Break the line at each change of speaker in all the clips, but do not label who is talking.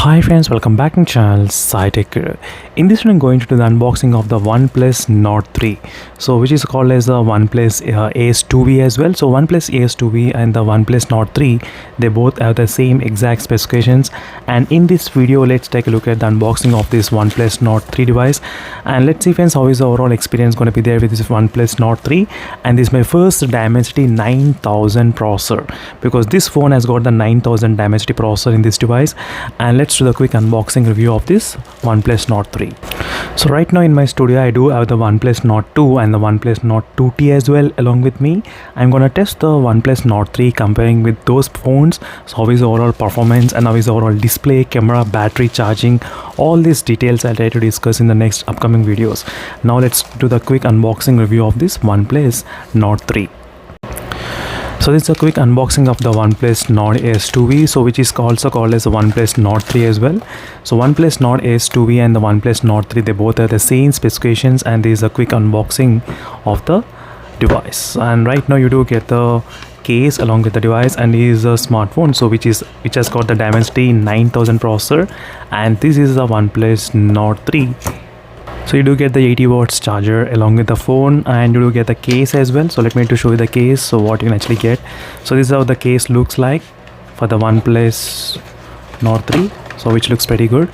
Hi friends, welcome back to the channel SciTech. In this one I'm going to do the unboxing of the OnePlus Nord 3, so which is called as the OnePlus AS2V as well. So OnePlus AS2V and the OnePlus Nord 3, they both have the same exact specifications, and in this video let's take a look at the unboxing of this OnePlus Nord 3 device, and let's see friends how is the overall experience going to be there with this OnePlus Nord 3. And this is my first Dimensity 9000 processor, because this phone has got the 9000 Dimensity processor in this device. And let's do the quick unboxing review of this OnePlus Nord 3. So right now in my studio I do have the OnePlus Nord 2 and the OnePlus Nord 2T as well along with me. I'm gonna test the OnePlus Nord 3 comparing with those phones. So how is the overall performance and how is the overall display, camera, battery, charging, all these details I'll try to discuss in the next upcoming videos. Now let's do the quick unboxing review of this OnePlus Nord 3. So this is a quick unboxing of the OnePlus Nord AS2V, so which is also called as the OnePlus Nord 3 as well. So OnePlus Nord AS2V and the OnePlus Nord 3, they both have the same specifications, and this is a quick unboxing of the device. And right now you do get the case along with the device, and this is a smartphone, so which has got the Dimensity 9000 processor, and this is the OnePlus Nord 3. So you do get the 80 watts charger along with the phone, and you do get the case as well. So let me show you the case, so what you can actually get. So this is how the case looks like for the OnePlus Nord 3, so which looks pretty good.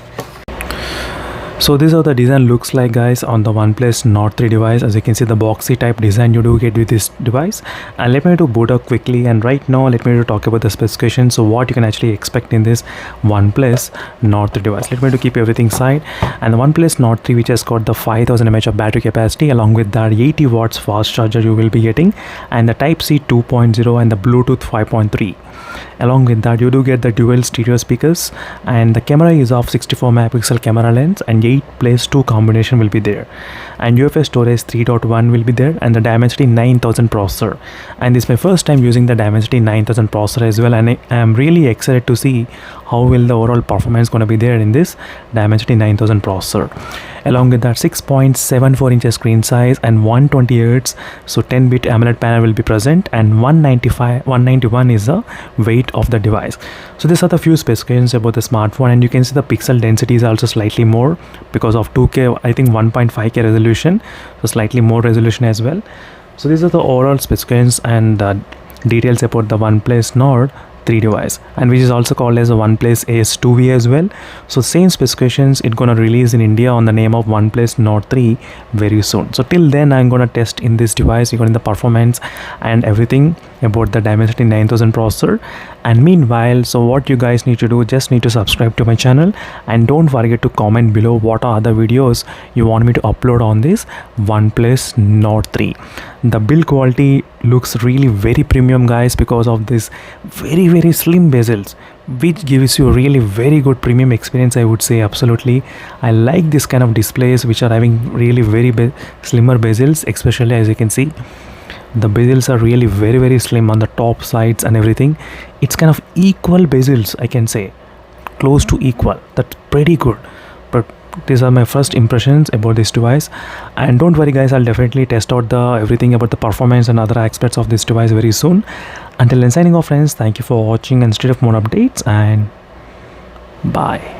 So this is how the design looks like guys on the OnePlus Nord 3 device. As you can see, the boxy type design you do get with this device. And let me boot up quickly, and right now let me talk about the specifications, so what you can actually expect in this OnePlus Nord 3 device. Let me keep everything side. And the OnePlus Nord 3, which has got the 5000 mAh of battery capacity, along with that 80 watts fast charger you will be getting, and the Type-C 2.0 and the Bluetooth 5.3. Along with that you do get the dual stereo speakers, and the camera is of 64 megapixel camera lens, and 8+2 combination will be there, and UFS storage 3.1 will be there, and the Dimensity 9000 processor. And this is my first time using the Dimensity 9000 processor as well, and I am really excited to see how will the overall performance going to be there in this Dimensity 9000 processor. Along with that 6.74 inches screen size and 120Hz, so 10-bit AMOLED panel will be present, and 191 is the weight of the device. So these are the few specifications about the smartphone, and you can see the pixel density is also slightly more because of 2K, I think 1.5K resolution, so slightly more resolution as well. So these are the overall specifications and details about the OnePlus Nord 3 device, and which is also called as a OnePlus AS2V as well. So same specifications, it's gonna release in India on the name of OnePlus Nord 3 very soon. So till then I'm gonna test in this device regarding the performance and everything about the Dimensity 9000 processor. And meanwhile, so what you guys need to do, just need to subscribe to my channel, and don't forget to comment below what are the videos you want me to upload on this OnePlus Nord 3. The build quality looks really very premium guys, because of this very slim bezels, which gives you a really very good premium experience, I would say. Absolutely, I like this kind of displays which are having really very slimmer bezels, especially as you can see the bezels are really very slim on the top sides and everything. It's kind of equal bezels, I can say, close to equal. That's pretty good. But these are my first impressions about this device, and don't worry guys, I'll definitely test out everything about the performance and other aspects of this device very soon. Until then, signing off friends, thank you for watching, and stay up more updates, and bye.